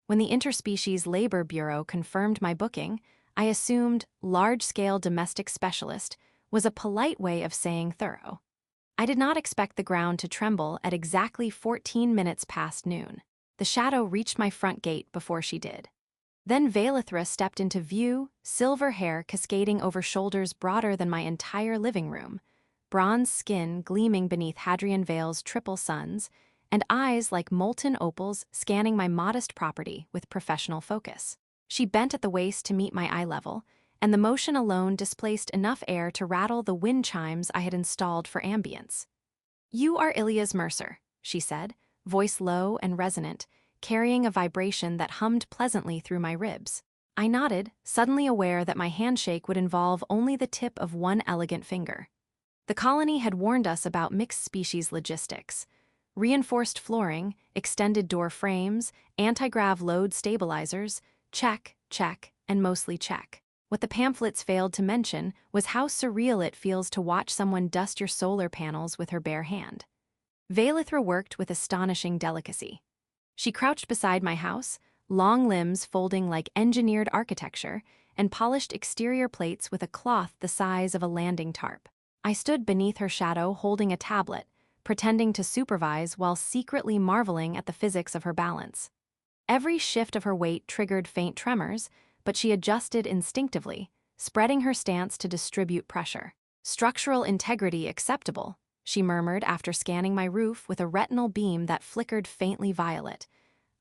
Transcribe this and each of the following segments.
When the Interspecies Labor Bureau confirmed my booking, I assumed large-scale domestic specialist was a polite way of saying thorough. I did not expect the ground to tremble at exactly 14 minutes past noon. The shadow reached my front gate before she did. Then Valithra stepped into view, silver hair cascading over shoulders broader than my entire living room, bronze skin gleaming beneath Hadrian Vale's triple suns, and eyes like molten opals scanning my modest property with professional focus. She bent at the waist to meet my eye level, and the motion alone displaced enough air to rattle the wind chimes I had installed for ambience. "You are Ilias Mercer," she said, voice low and resonant, carrying a vibration that hummed pleasantly through my ribs. I nodded, suddenly aware that my handshake would involve only the tip of one elegant finger. The colony had warned us about mixed-species logistics. Reinforced flooring, extended door frames, anti-grav load stabilizers, check, and mostly check. What the pamphlets failed to mention was how surreal it feels to watch someone dust your solar panels with her bare hand. Valithra worked with astonishing delicacy. She crouched beside my house, long limbs folding like engineered architecture, and polished exterior plates with a cloth the size of a landing tarp. I stood beneath her shadow holding a tablet, pretending to supervise while secretly marveling at the physics of her balance. Every shift of her weight triggered faint tremors, but she adjusted instinctively, spreading her stance to distribute pressure. "Structural integrity acceptable," she murmured after scanning my roof with a retinal beam that flickered faintly violet.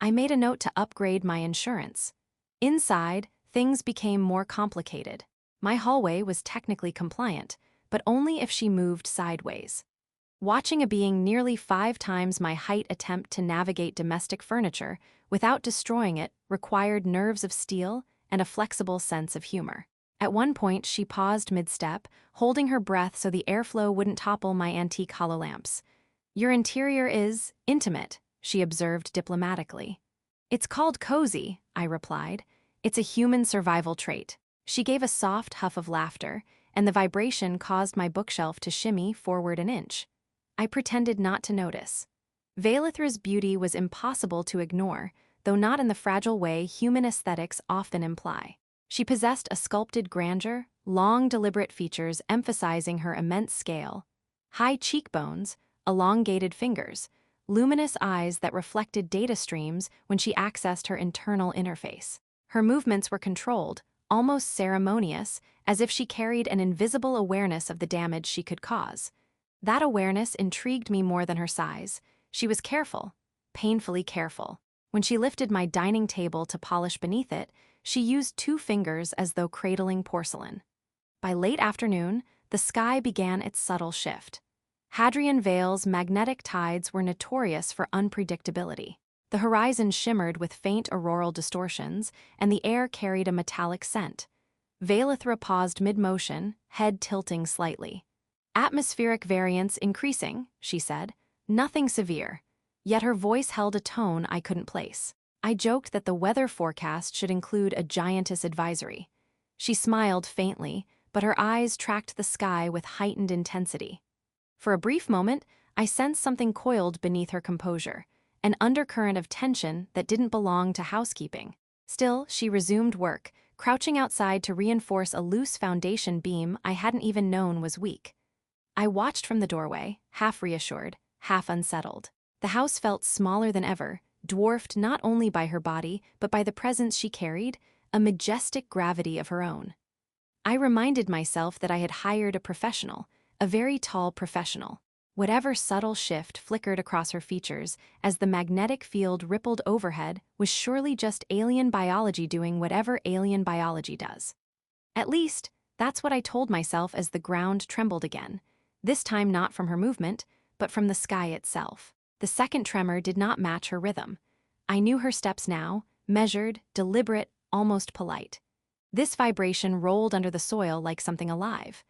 I made a note to upgrade my insurance. Inside, things became more complicated. My hallway was technically compliant, but only if she moved sideways. Watching a being nearly 5 times my height attempt to navigate domestic furniture without destroying it required nerves of steel and a flexible sense of humor. At one point, she paused mid-step, holding her breath so the airflow wouldn't topple my antique hololamps. "Your interior is intimate," she observed diplomatically. "It's called cozy," I replied. "It's a human survival trait." She gave a soft huff of laughter, and the vibration caused my bookshelf to shimmy forward an inch. I pretended not to notice. Valithra's beauty was impossible to ignore, though not in the fragile way human aesthetics often imply. She possessed a sculpted grandeur, long deliberate features emphasizing her immense scale, high cheekbones, elongated fingers, luminous eyes that reflected data streams when she accessed her internal interface. Her movements were controlled, almost ceremonious, as if she carried an invisible awareness of the damage she could cause. That awareness intrigued me more than her size. She was careful, painfully careful. When she lifted my dining table to polish beneath it, she used 2 fingers as though cradling porcelain. By late afternoon, the sky began its subtle shift. Hadrian Vale's magnetic tides were notorious for unpredictability. The horizon shimmered with faint auroral distortions, and the air carried a metallic scent. Valithra paused mid-motion, head tilting slightly. "Atmospheric variance increasing," she said. "Nothing severe." Yet her voice held a tone I couldn't place. I joked that the weather forecast should include a giantess advisory. She smiled faintly, but her eyes tracked the sky with heightened intensity. For a brief moment, I sensed something coiled beneath her composure, an undercurrent of tension that didn't belong to housekeeping. Still, she resumed work, crouching outside to reinforce a loose foundation beam I hadn't even known was weak. I watched from the doorway, half reassured, half unsettled. The house felt smaller than ever, dwarfed not only by her body but by the presence she carried, a majestic gravity of her own. I reminded myself that I had hired a professional, a very tall professional. Whatever subtle shift flickered across her features as the magnetic field rippled overhead was surely just alien biology doing whatever alien biology does. At least, that's what I told myself as the ground trembled again, this time not from her movement, but from the sky itself. The second tremor did not match her rhythm. I knew her steps now, measured, deliberate, almost polite. This vibration rolled under the soil like something alive.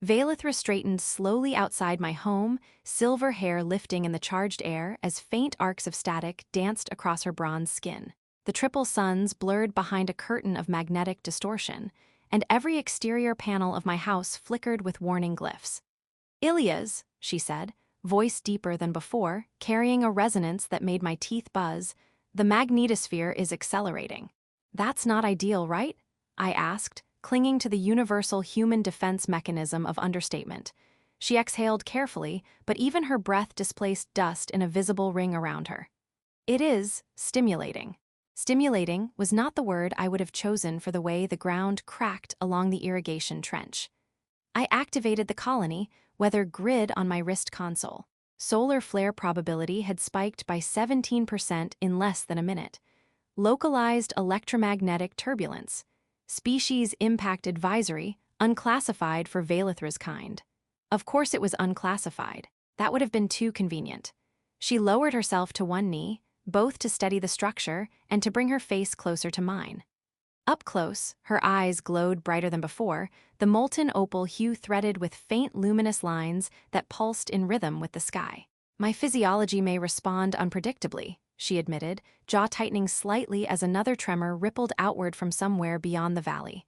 Valithra straightened slowly outside my home, silver hair lifting in the charged air as faint arcs of static danced across her bronze skin. The triple suns blurred behind a curtain of magnetic distortion, and every exterior panel of my house flickered with warning glyphs. "Ilias," she said, voice deeper than before, carrying a resonance that made my teeth buzz, The magnetosphere is accelerating. That's not ideal, right? I asked, clinging to the universal human defense mechanism of understatement. She exhaled carefully, but even her breath displaced dust in a visible ring around her. It is stimulating. Stimulating was not the word I would have chosen for the way the ground cracked along the irrigation trench. I activated the colony weather grid on my wrist console. Solar flare probability had spiked by 17% in less than a minute. Localized electromagnetic turbulence. Species impact advisory, unclassified for Valithra's kind. Of course it was unclassified. That would have been too convenient. She lowered herself to one knee, both to steady the structure and to bring her face closer to mine. Up close, her eyes glowed brighter than before, the molten opal hue threaded with faint luminous lines that pulsed in rhythm with the sky. My physiology may respond unpredictably, she admitted, jaw tightening slightly as another tremor rippled outward from somewhere beyond the valley.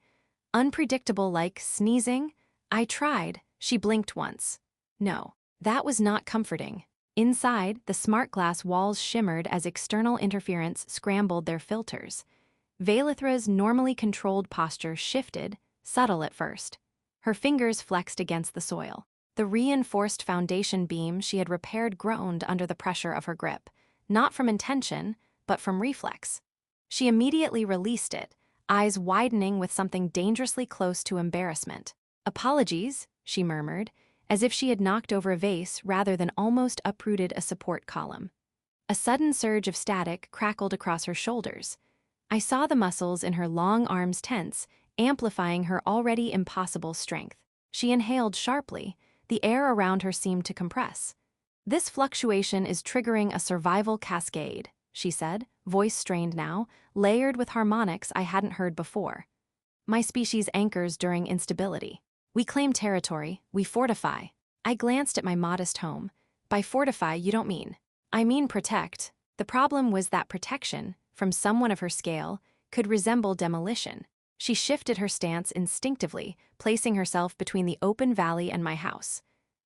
Unpredictable like sneezing? I tried. She blinked once. No, that was not comforting. Inside, the smart glass walls shimmered as external interference scrambled their filters. Valithra's normally controlled posture shifted, subtle at first. Her fingers flexed against the soil. The reinforced foundation beam she had repaired groaned under the pressure of her grip, not from intention, but from reflex. She immediately released it, eyes widening with something dangerously close to embarrassment. "Apologies," she murmured, as if she had knocked over a vase rather than almost uprooted a support column. A sudden surge of static crackled across her shoulders. I saw the muscles in her long arms tense, amplifying her already impossible strength. She inhaled sharply. The air around her seemed to compress. "This fluctuation is triggering a survival cascade," she said, voice strained now, layered with harmonics I hadn't heard before. "My species anchors during instability. We claim territory, we fortify." I glanced at my modest home. "By fortify, you don't mean." "I mean protect." The problem was that protection, from someone of her scale, could resemble demolition. She shifted her stance instinctively, placing herself between the open valley and my house.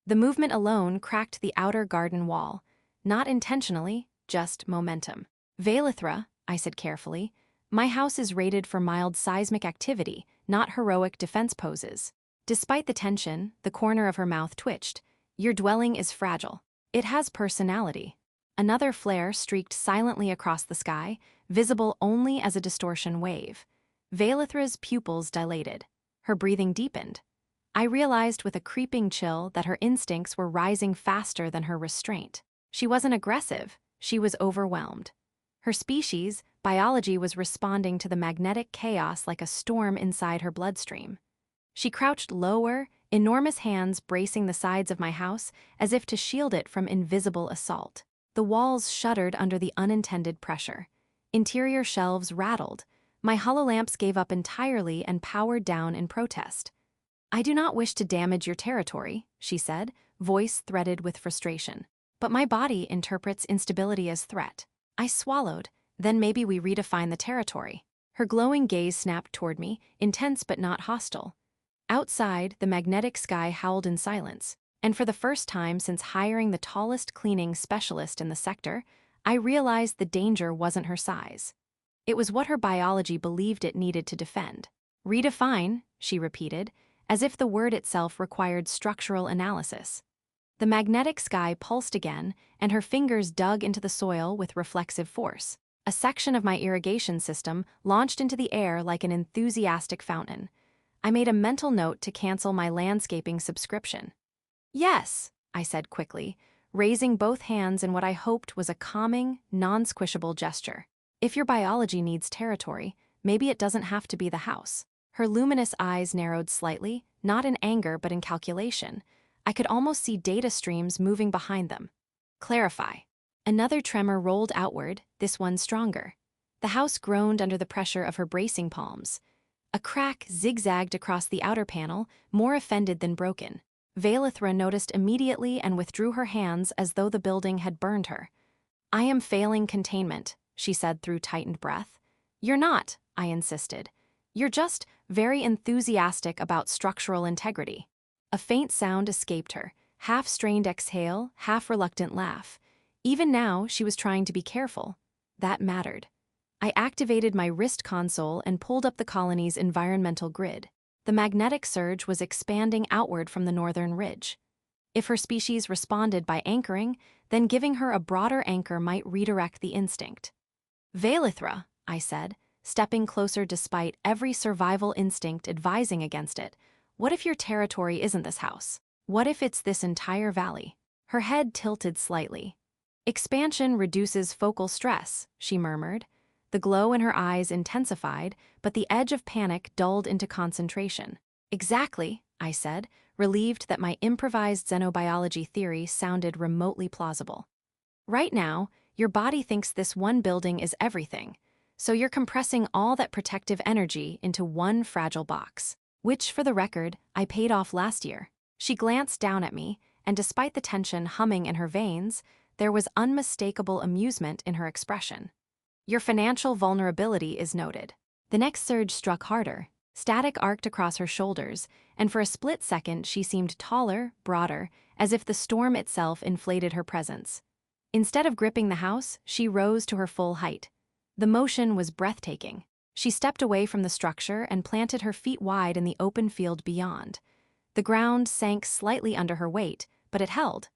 The movement alone cracked the outer garden wall. Not intentionally, just momentum. "Valithra," I said carefully, "my house is rated for mild seismic activity, not heroic defense poses." Despite the tension, the corner of her mouth twitched. "Your dwelling is fragile. It has personality." Another flare streaked silently across the sky, visible only as a distortion wave. Valithra's pupils dilated. Her breathing deepened. I realized with a creeping chill that her instincts were rising faster than her restraint. She wasn't aggressive, she was overwhelmed. Her species, biology, was responding to the magnetic chaos like a storm inside her bloodstream. She crouched lower, enormous hands bracing the sides of my house as if to shield it from invisible assault. The walls shuddered under the unintended pressure. Interior shelves rattled. My hololamps gave up entirely and powered down in protest. "I do not wish to damage your territory," she said, voice threaded with frustration. "But my body interprets instability as threat." I swallowed. "Then maybe we redefine the territory." Her glowing gaze snapped toward me, intense but not hostile. Outside, the magnetic sky howled in silence, and for the first time since hiring the tallest cleaning specialist in the sector, I realized the danger wasn't her size. It was what her biology believed it needed to defend. "Redefine," she repeated, as if the word itself required structural analysis. The magnetic sky pulsed again, and her fingers dug into the soil with reflexive force. A section of my irrigation system launched into the air like an enthusiastic fountain. I made a mental note to cancel my landscaping subscription. "Yes," I said quickly, raising both hands in what I hoped was a calming, non-squishable gesture. "If your biology needs territory, maybe it doesn't have to be the house." Her luminous eyes narrowed slightly, not in anger but in calculation. I could almost see data streams moving behind them. "Clarify." Another tremor rolled outward, this one stronger. The house groaned under the pressure of her bracing palms. A crack zigzagged across the outer panel, more offended than broken. Valithra noticed immediately and withdrew her hands as though the building had burned her. "I am failing containment," she said through tightened breath. "You're not," I insisted. "You're just very enthusiastic about structural integrity." A faint sound escaped her, half-strained exhale, half-reluctant laugh. Even now, she was trying to be careful. That mattered. I activated my wrist console and pulled up the colony's environmental grid. The magnetic surge was expanding outward from the northern ridge. If her species responded by anchoring, then giving her a broader anchor might redirect the instinct. Volatile, I said, stepping closer despite every survival instinct advising against it. What if your territory isn't this house? What if it's this entire valley? Her head tilted slightly. Expansion reduces focal stress, she murmured. The glow in her eyes intensified, but the edge of panic dulled into concentration. Exactly, I said, relieved that my improvised xenobiology theory sounded remotely plausible. Right now, your body thinks this one building is everything, so you're compressing all that protective energy into one fragile box, which, for the record, I paid off last year. She glanced down at me, and despite the tension humming in her veins, there was unmistakable amusement in her expression. Your financial vulnerability is noted. The next surge struck harder. Static arced across her shoulders, and for a split second she seemed taller, broader, as if the storm itself inflated her presence. Instead of gripping the house, she rose to her full height. The motion was breathtaking. She stepped away from the structure and planted her feet wide in the open field beyond. The ground sank slightly under her weight, but it held.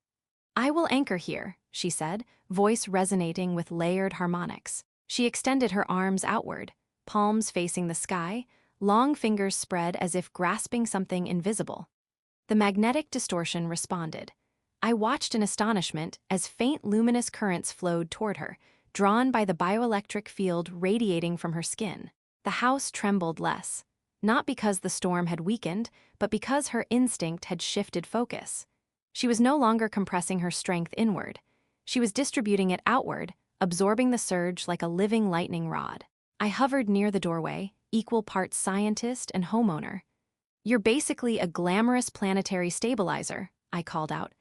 "I will anchor here," she said, voice resonating with layered harmonics. She extended her arms outward, palms facing the sky, long fingers spread as if grasping something invisible. The magnetic distortion responded. I watched in astonishment as faint luminous currents flowed toward her, drawn by the bioelectric field radiating from her skin. The house trembled less, not because the storm had weakened, but because her instinct had shifted focus. She was no longer compressing her strength inward. She was distributing it outward, absorbing the surge like a living lightning rod. I hovered near the doorway, equal parts scientist and homeowner. "You're basically a glamorous planetary stabilizer," I called out.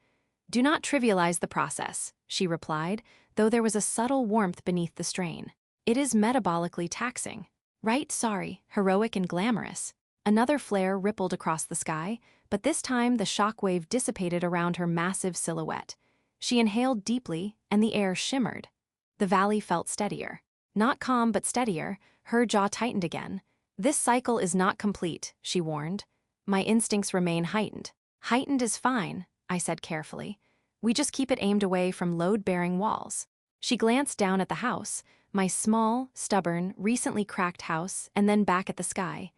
"Do not trivialize the process," she replied, though there was a subtle warmth beneath the strain. "It is metabolically taxing." "Right, sorry, heroic and glamorous." Another flare rippled across the sky, but this time the shockwave dissipated around her massive silhouette. She inhaled deeply, and the air shimmered. The valley felt steadier. Not calm, but steadier. Her jaw tightened again. "This cycle is not complete," she warned. "My instincts remain heightened." "Heightened is fine," I said carefully. "We just keep it aimed away from load-bearing walls." She glanced down at the house, my small, stubborn, recently cracked house, and then back at the sky.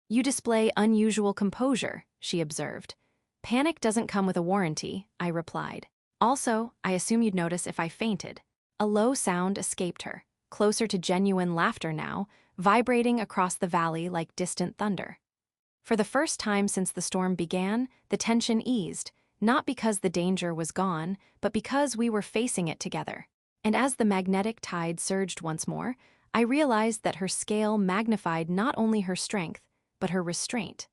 "You display unusual composure," she observed. "Panic doesn't come with a warranty," I replied. "Also, I assume you'd notice if I fainted." A low sound escaped her, closer to genuine laughter now, vibrating across the valley like distant thunder. For the first time since the storm began, the tension eased, not because the danger was gone, but because we were facing it together. And as the magnetic tide surged once more, I realized that her scale magnified not only her strength, but her restraint.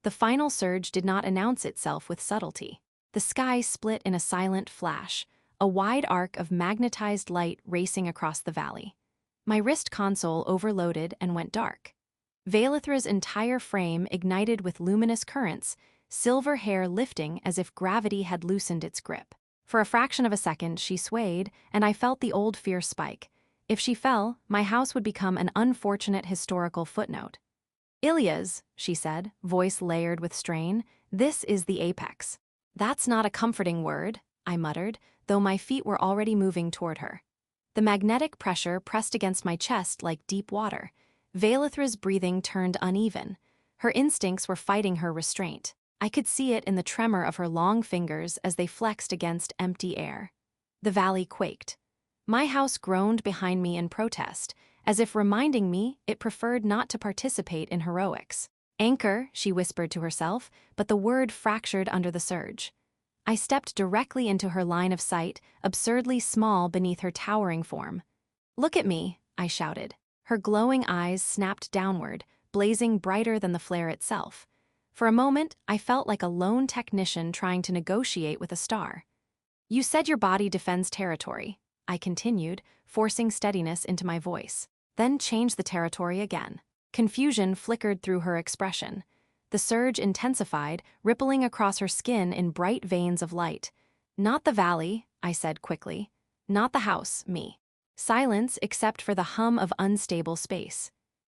The final surge did not announce itself with subtlety. The sky split in a silent flash, a wide arc of magnetized light racing across the valley. My wrist console overloaded and went dark. Valithra's entire frame ignited with luminous currents, silver hair lifting as if gravity had loosened its grip. For a fraction of a second, she swayed, and I felt the old fear spike. If she fell, my house would become an unfortunate historical footnote. "Ilias," she said, voice layered with strain, "this is the apex." "That's not a comforting word," I muttered, though my feet were already moving toward her. The magnetic pressure pressed against my chest like deep water. Valithra's breathing turned uneven. Her instincts were fighting her restraint. I could see it in the tremor of her long fingers as they flexed against empty air. The valley quaked. My house groaned behind me in protest, as if reminding me it preferred not to participate in heroics. "Anchor," she whispered to herself, but the word fractured under the surge. I stepped directly into her line of sight, absurdly small beneath her towering form. "Look at me," I shouted. Her glowing eyes snapped downward, blazing brighter than the flare itself. For a moment, I felt like a lone technician trying to negotiate with a star. "You said your body defends territory," I continued, forcing steadiness into my voice. "Then change the territory again." Confusion flickered through her expression. The surge intensified, rippling across her skin in bright veins of light. "Not the valley," I said quickly. "Not the house, me." Silence except for the hum of unstable space.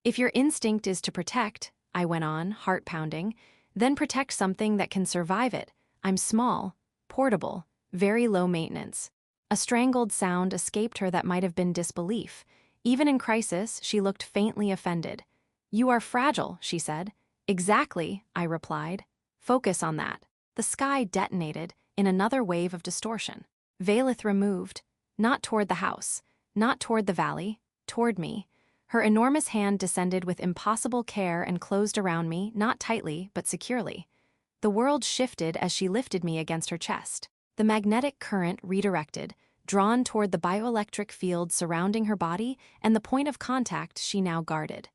If your instinct is to protect, I went on, heart pounding, then protect something that can survive it. I'm small, portable, very low maintenance. A strangled sound escaped her that might have been disbelief. Even in crisis, she looked faintly offended. You are fragile, she said. Exactly, I replied. Focus on that. The sky detonated in another wave of distortion. Valithra moved, not toward the house, not toward the valley, toward me. Her enormous hand descended with impossible care and closed around me, not tightly, but securely. The world shifted as she lifted me against her chest. The magnetic current redirected, drawn toward the bioelectric field surrounding her body and the point of contact she now guarded.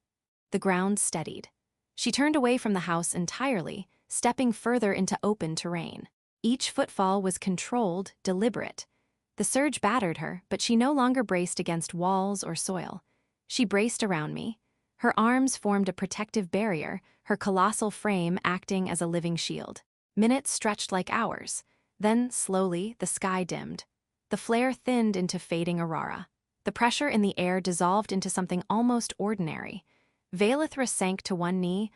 The ground steadied. She turned away from the house entirely, stepping further into open terrain. Each footfall was controlled, deliberate. The surge battered her, but she no longer braced against walls or soil. She braced around me. Her arms formed a protective barrier, her colossal frame acting as a living shield. Minutes stretched like hours. Then, slowly, the sky dimmed. The flare thinned into fading aurora. The pressure in the air dissolved into something almost ordinary. Valithra sank to one knee,